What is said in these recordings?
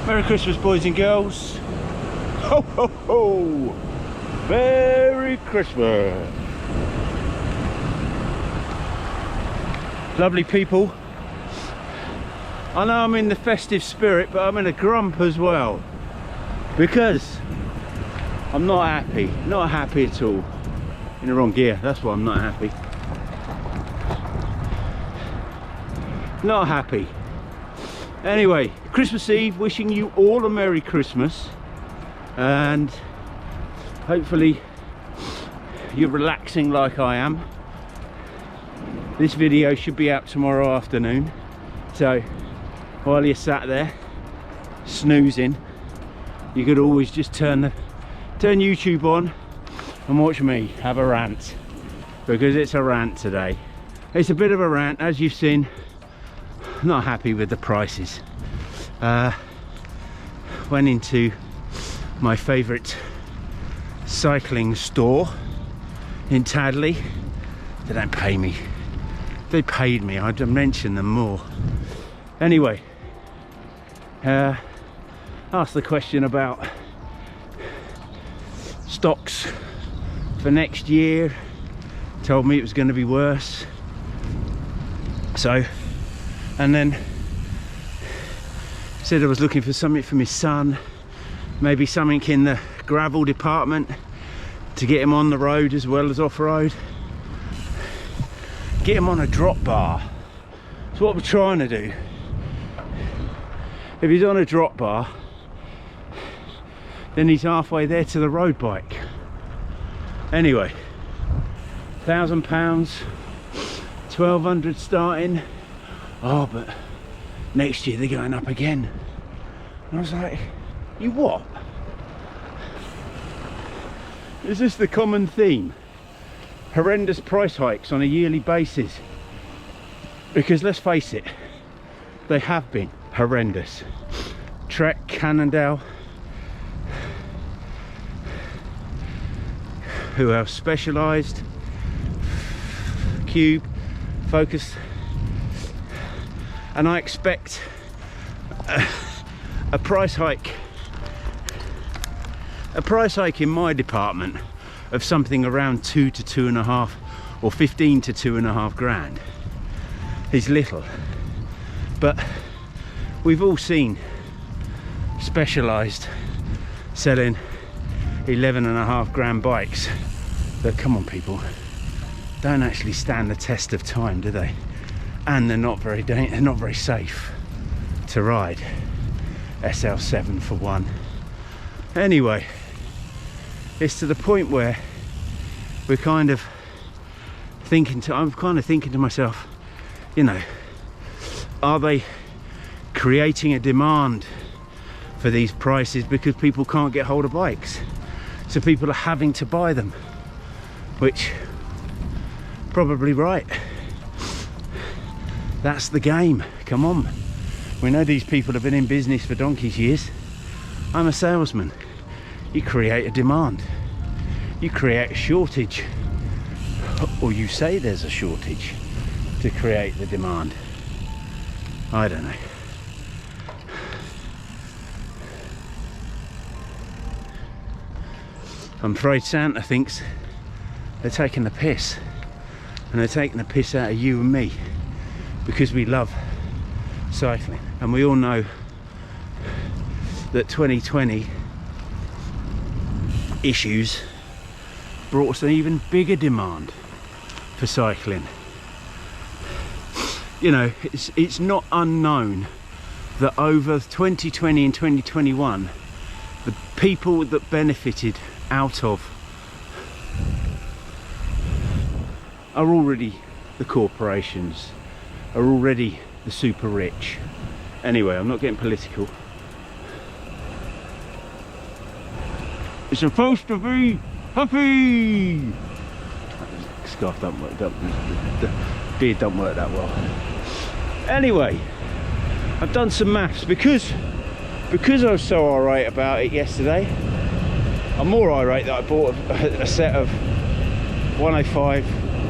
Merry Christmas, boys and girls. Ho, ho, ho. Merry Christmas. Lovely people. I know I'm in the festive spirit, but I'm in a grump as well. Because I'm not happy. Not happy at all. In the wrong gear, that's why I'm not happy. Not happy. Anyway, Christmas Eve, wishing you all a Merry Christmas, and hopefully you're relaxing like I am. This video should be out tomorrow afternoon, so while you're sat there snoozing, you could always just turn YouTube on and watch me have a rant, because it's a rant today. It's a bit of a rant, as you've seen. Not happy with the prices. Went into my favourite cycling store in Tadley. They don't pay me. If they paid me, I'd mention them more. Anyway, asked the question about stocks for next year. Told me it was going to be worse. So, and then said I was looking for something for my son, maybe something in the gravel department to get him on the road as well as off-road. Get him on a drop bar. That's what we're trying to do. If he's on a drop bar, then he's halfway there to the road bike. Anyway, £1,000, 1,200 starting. Oh, but next year they're going up again. And I was like, you what? Is this the common theme? Horrendous price hikes on a yearly basis. Because let's face it, they have been horrendous. Trek, Cannondale, who else? Specialized, Cube, Focus. And I expect a price hike in my department of something around 2 to 2.5 or 15 to 2.5 grand is little. But we've all seen Specialized selling 11.5 grand bikes that, come on people, don't actually stand the test of time, do they? And they're not very safe to ride. SL7 for one. Anyway, it's to the point where we're kind of thinking I'm kind of thinking to myself, you know, are they creating a demand for these prices because people can't get hold of bikes, so people are having to buy them? Which, probably right. That's the game. Come on, we know these people have been in business for donkey's years. I'm a salesman. You create a demand, you create a shortage, or you say there's a shortage to create the demand. I don't know. I'm afraid Santa thinks they're taking the piss, and they're taking the piss out of you and me, because we love cycling. And we all know that 2020 issues brought us an even bigger demand for cycling. You know, it's not unknown that over 2020 and 2021, the people that benefited out of are already the corporations, are already the super rich. Anyway, I'm not getting political. It's supposed to be happy. Scarf don't work, the beard don't work that well. Anyway, I've done some maths because I was so irate about it yesterday. I'm more irate that I bought a set of 105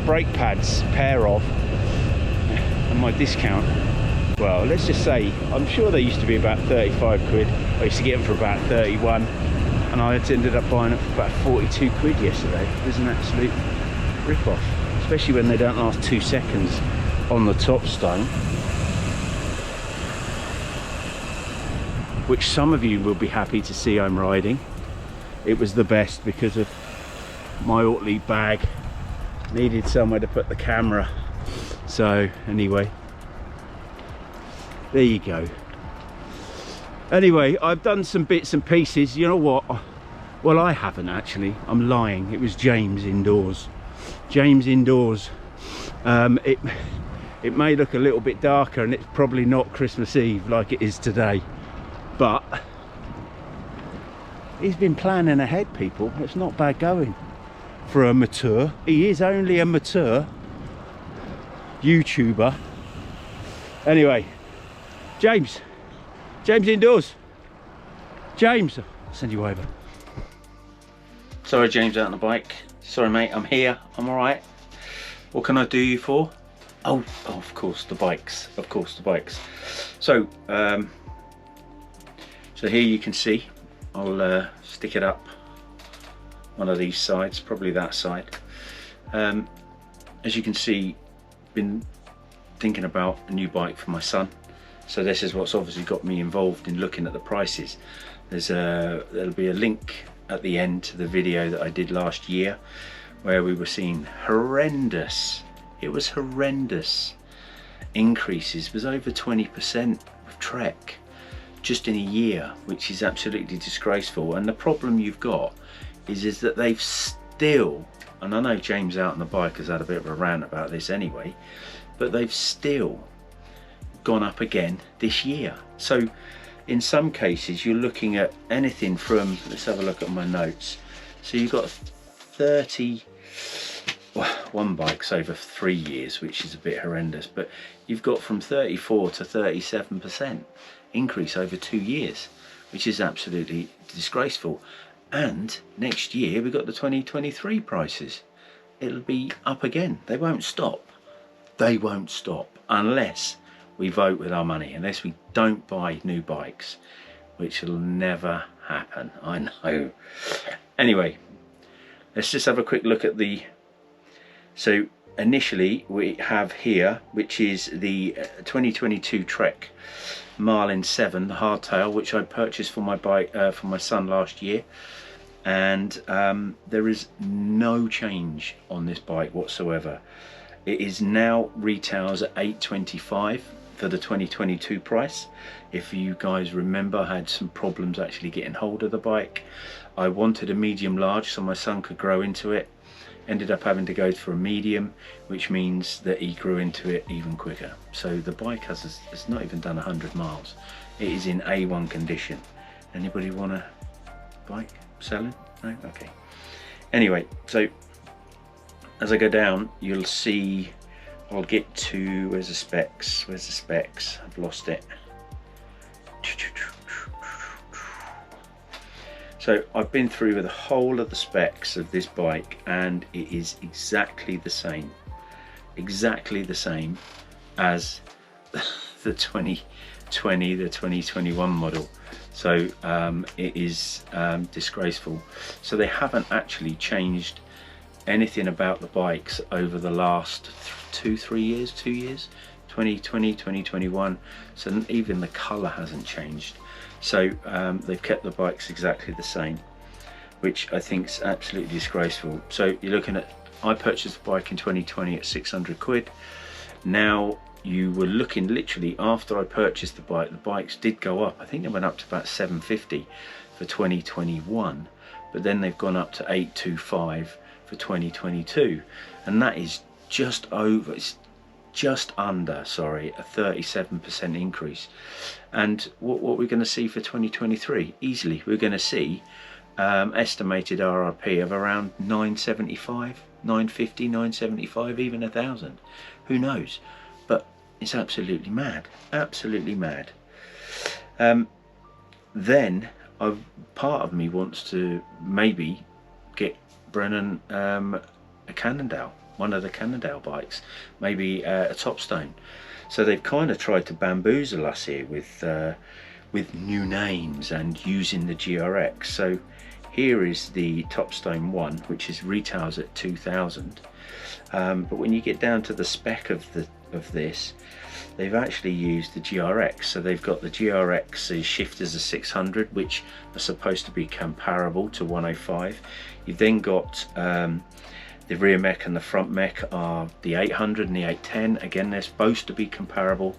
brake pads, pair of, and my discount well, let's just say, I'm sure they used to be about 35 quid. I used to get them for about 31, and I ended up buying it for about 42 quid yesterday. It was an absolute rip-off, especially when they don't last 2 seconds on the top stone, which some of you will be happy to see I'm riding. It was the best because of my Oatley bag needed somewhere to put the camera. So anyway, there you go. Anyway, I've done some bits and pieces. You know what? Well, I haven't actually. I'm lying. It was James indoors. James indoors. It may look a little bit darker, and it's probably not Christmas Eve like it is today, but he's been planning ahead, people. It's not bad going for a mature. He is only a mature YouTuber. Anyway, James indoors. James, I'll send you over. Sorry, James out on the bike. Sorry, mate, I'm here. I'm all right. What can I do you for? Oh, of course, the bikes. Of course, the bikes. So, so here you can see. I'll stick it up one of these sides, probably that side. As you can see, been thinking about a new bike for my son. So this is what's obviously got me involved in looking at the prices. There'll be a link at the end to the video that I did last year, where we were seeing horrendous, it was horrendous increases. It was over 20% with Trek just in a year, which is absolutely disgraceful. And the problem you've got is that they've still, and I know James out on the bike has had a bit of a rant about this anyway, but they've still gone up again this year. So in some cases you're looking at anything from, let's have a look at my notes. So you've got 30, well, one bike's over 3 years, which is a bit horrendous, but you've got from 34 to 37% increase over 2 years, which is absolutely disgraceful. And next year we've got the 2023 prices. It'll be up again. They won't stop. They won't stop unless we vote with our money, unless we don't buy new bikes, which will never happen, I know. Anyway, let's just have a quick look at the, so initially we have here, which is the 2022 Trek Marlin 7, the hardtail, which I purchased for my bike, for my son last year. And there is no change on this bike whatsoever. It is now retails at $825 for the 2022 price. If you guys remember, I had some problems actually getting hold of the bike. I wanted a medium large so my son could grow into it. Ended up having to go for a medium, which means that he grew into it even quicker. So the bike has not even done 100 miles. It is in A1 condition. Anybody want a bike selling? No? Okay. Anyway, so as I go down, you'll see, I'll get to, where's the specs? Where's the specs? I've lost it. So I've been through the whole of the specs of this bike, and it is exactly the same as the 2020, the 2021 model. So it is disgraceful. So they haven't actually changed anything about the bikes over the last 2 years, 2020, 2021. So even the color hasn't changed. So they've kept the bikes exactly the same, which I think is absolutely disgraceful. So you're looking at, I purchased the bike in 2020 at 600 quid. Now you were looking, literally after I purchased the bikes did go up. I think they went up to about 750 for 2021, but then they've gone up to 825 for 2022, and that is just over, it's just under, sorry, a 37% increase. And what we're going to see for 2023, easily we're going to see estimated RRP of around 975, 950, 975, even 1,000, who knows. But it's absolutely mad, absolutely mad. Then part of me wants to maybe get Brennan a Cannondale, one of the Cannondale bikes, maybe a Topstone. So they've kind of tried to bamboozle us here with new names and using the GRX. So here is the Topstone 1, which is retails at 2,000. But when you get down to the spec of this, they've actually used the GRX. So they've got the GRX shifters of 600, which are supposed to be comparable to 105. You've then got the rear mech and the front mech are the 800 and the 810. Again, they're supposed to be comparable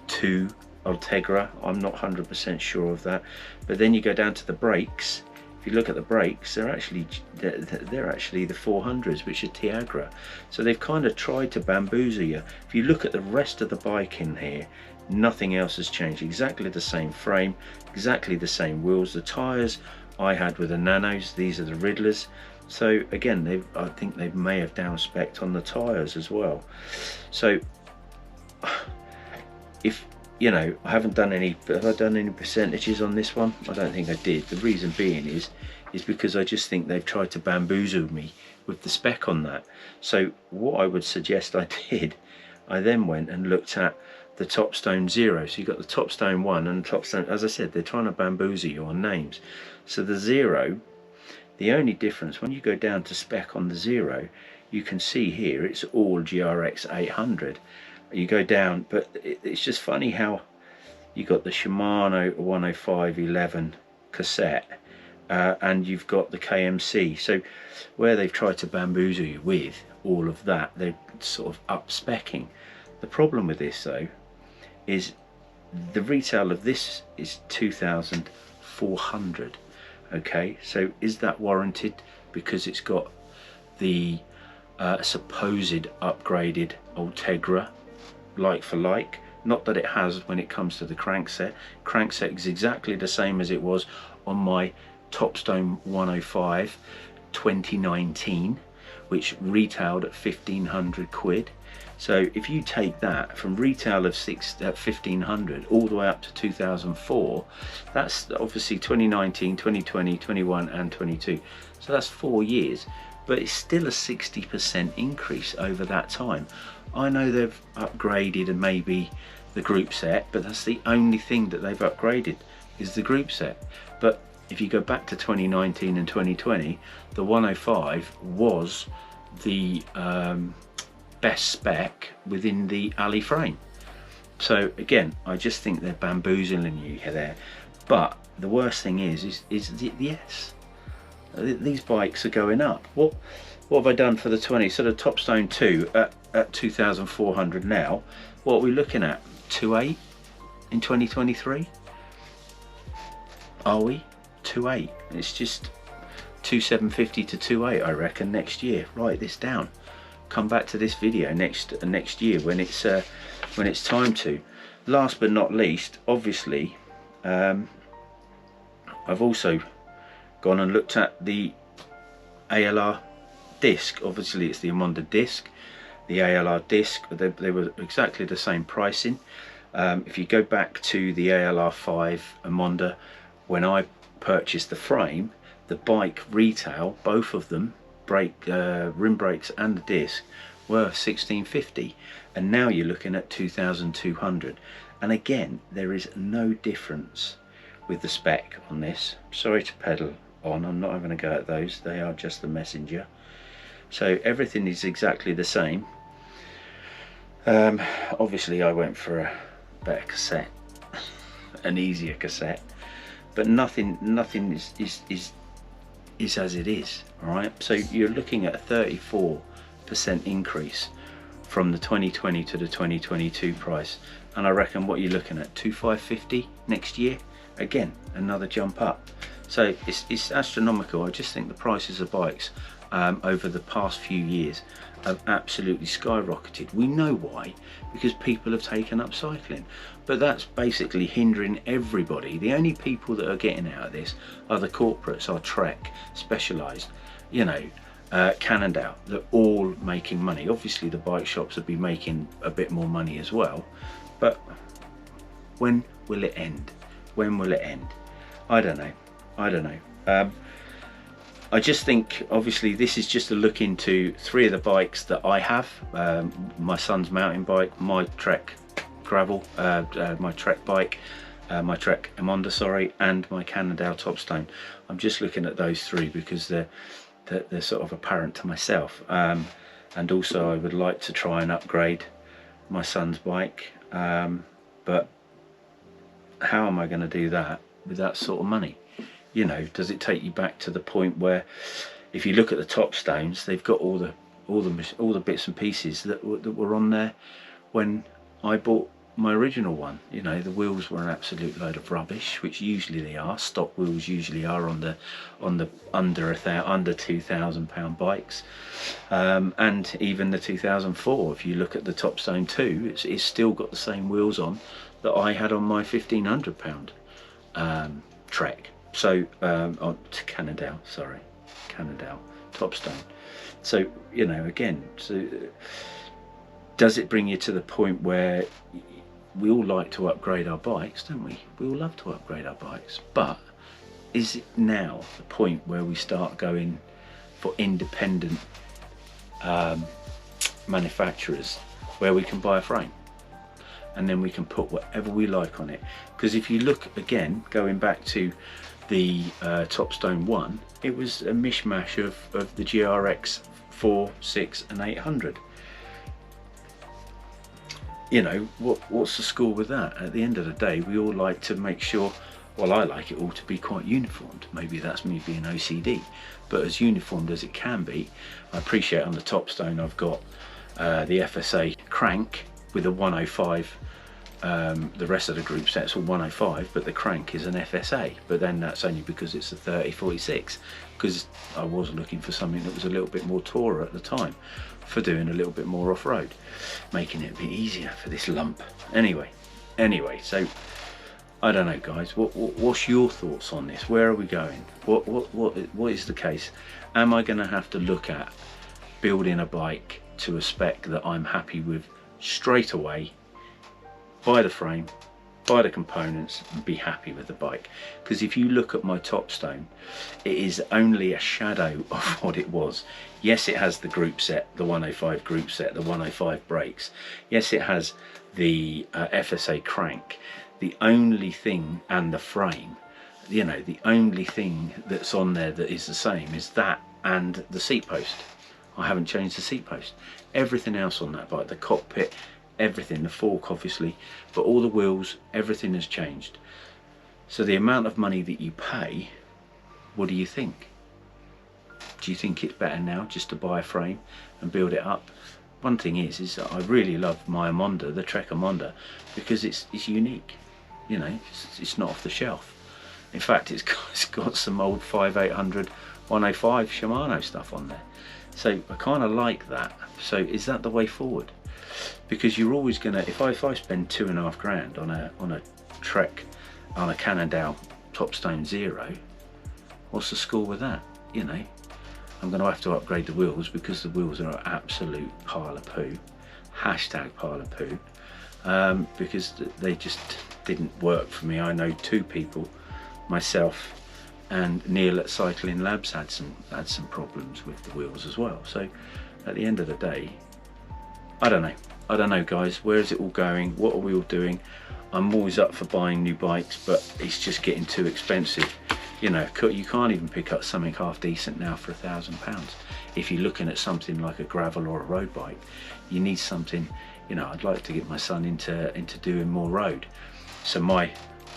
to Ultegra. I'm not 100% sure of that. But then you go down to the brakes. If you look at the brakes, they're actually the 400s, which are Tiagra. So they've kind of tried to bamboozle you. If you look at the rest of the bike in here, nothing else has changed. Exactly the same frame, exactly the same wheels. The tyres I had were the Nanos, these are the Riddlers. So again, I think they may have down-spec'd on the tyres as well. So if you know, I haven't done any, have I done any percentages on this one? I don't think I did. The reason being is because I just think they've tried to bamboozle me with the spec on that. So what I would suggest I did, I then went and looked at the Topstone 0. So you've got the Topstone 1 and Topstone, as I said, they're trying to bamboozle you on names. So the 0, the only difference, when you go down to spec on the 0, you can see here it's all GRX 800. You go down, but it's just funny how you got the Shimano 105/11 cassette and you've got the KMC. So where they've tried to bamboozle you with all of that, they're sort of up-specking. The problem with this though is the retail of this is 2,400. Okay, so is that warranted because it's got the supposed upgraded Ultegra like for like? Not that it has when it comes to the crankset. Crankset is exactly the same as it was on my Topstone 105 2019, which retailed at 1,500 quid. So if you take that from retail of 1,500 all the way up to 2004, that's obviously 2019, 2020, 21 and 22. So that's 4 years, but it's still a 60% increase over that time. I know they've upgraded and maybe the group set, but that's the only thing that they've upgraded is the group set. But if you go back to 2019 and 2020, the 105 was the best spec within the alley frame. So again, I just think they're bamboozling you there. But the worst thing is the S. These bikes are going up. What have I done for the 20? So the Topstone 2 at 2,400 now. What are we looking at? 2.8 in 2023? Are we? 2.8. It's just 2,750 to 2.8, I reckon, next year. Write this down. Come back to this video next year when it's time to. Last but not least, obviously, I've also gone and looked at the ALR disc. Obviously it's the Amonda disc, the ALR disc. They were exactly the same pricing. If you go back to the ALR 5 Amonda, when I purchased the frame, the bike retail, both of them, rim brakes and the disc, were 1,650, and now you're looking at 2,200. And again, there is no difference with the spec on this. Sorry to pedal on, I'm not having a go at those, they are just the messenger. So everything is exactly the same. Obviously I went for a better cassette, an easier cassette, but nothing is as it is. All right, so you're looking at a 34% increase from the 2020 to the 2022 price, and I reckon what you're looking at, 2,550 next year. Again, another jump up. So it's astronomical. I just think the prices of bikes over the past few years have absolutely skyrocketed. We know why, because people have taken up cycling, but that's basically hindering everybody. The only people that are getting out of this are the corporates, are Trek, Specialized, you know, Cannondale. They're all making money. Obviously the bike shops will be making a bit more money as well, but when will it end? When will it end? I don't know. I just think, obviously, this is just a look into 3 of the bikes that I have. My son's mountain bike, my Trek gravel, my Trek bike, my Trek Emonda, sorry, and my Cannondale Topstone. I'm just looking at those three because they're sort of apparent to myself. And also I would like to try and upgrade my son's bike, but how am I going to do that with that sort of money? You know, does it take you back to the point where, if you look at the Topstones, they've got all the bits and pieces that were on there when I bought my original one. You know, the wheels were an absolute load of rubbish, which usually they are. Stock wheels usually are on the under £2,000 bikes, and even the 2004. If you look at the Topstone 2, it's still got the same wheels on that I had on my £1,500 Trek. So on Cannondale, sorry, Cannondale Topstone. So, you know, again, so does it bring you to the point where we all like to upgrade our bikes, don't we? We all love to upgrade our bikes, but is it now the point where we start going for independent manufacturers where we can buy a frame and then we can put whatever we like on it? Because if you look again, going back to the Topstone 1, it was a mishmash of the GRX 4, 6 and 800. You know, what's the score with that? At the end of the day, we all like to make sure, well, I like it all to be quite uniformed. Maybe that's me being OCD, but as uniformed as it can be. I appreciate on the Topstone I've got the FSA crank with a 105. The rest of the group set's all 105, but the crank is an FSA, but then that's only because it's a 3046, because I was looking for something that was a little bit more tourer at the time for doing a little bit more off-road, making it a bit easier for this lump. Anyway, so I don't know, guys, what's your thoughts on this? Where are we going? What is the case? Am I going to have to look at building a bike to a spec that I'm happy with straight away, buy the frame, buy the components and be happy with the bike? Because if you look at my Topstone, it is only a shadow of what it was. Yes, it has the group set, the 105 group set, the 105 brakes. Yes, it has the FSA crank. The only thing, and the frame, you know, the only thing that's on there that is the same is that and the seat post. I haven't changed the seat post. Everything else on that bike, the cockpit, everything, the fork obviously, but all the wheels, everything has changed. So the amount of money that you pay, what do you think? Do you think it's better now just to buy a frame and build it up? One thing is that I really love my Emonda, the Trek Emonda, because it's unique. You know, it's not off the shelf. In fact, it's got some old 5800 105 Shimano stuff on there. So I kind of like that. So is that the way forward? Because you're always gonna, if I spend £2,500 on a Trek, on a Cannondale Topstone 0, what's the score with that? You know, I'm going to have to upgrade the wheels because the wheels are an absolute pile of poo, hashtag pile of poo, because they just didn't work for me. I know two people, myself and Neil at Cycling Labs, had some problems with the wheels as well. So at the end of the day, I don't know guys, where is it all going? What are we all doing? I'm always up for buying new bikes, but it's just getting too expensive. You know, you can't even pick up something half decent now for £1,000. If you're looking at something like a gravel or a road bike, you need something, you know, I'd like to get my son into doing more road. So my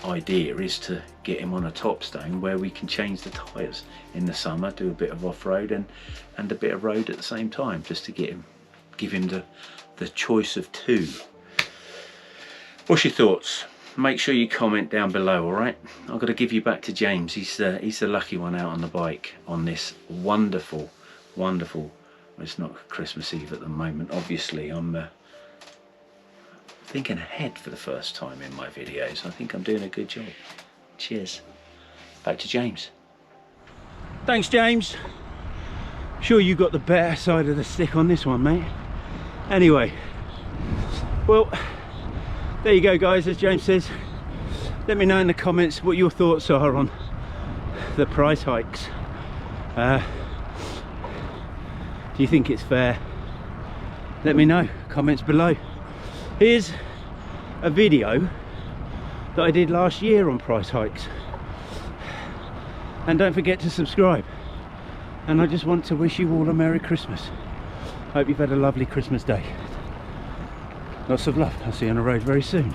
idea is to get him on a Topstone where we can change the tyres in the summer, do a bit of off-road and a bit of road at the same time, just to give him the choice of two. What's your thoughts? Make sure you comment down below, all right? I've got to give you back to James. He's the lucky one out on the bike on this wonderful, well, it's not Christmas Eve at the moment, obviously. I'm thinking ahead for the first time in my videos. I think I'm doing a good job. Cheers. Back to James. Thanks, James. Sure you got the better side of the stick on this one, mate. Anyway, well, there you go, guys. As James says, let me know in the comments what your thoughts are on the price hikes. Do you think it's fair? Let me know, comments below. Here's a video that I did last year on price hikes. And don't forget to subscribe. And I just want to wish you all a Merry Christmas. Hope you've had a lovely Christmas day. Lots of love. I'll see you on the road very soon.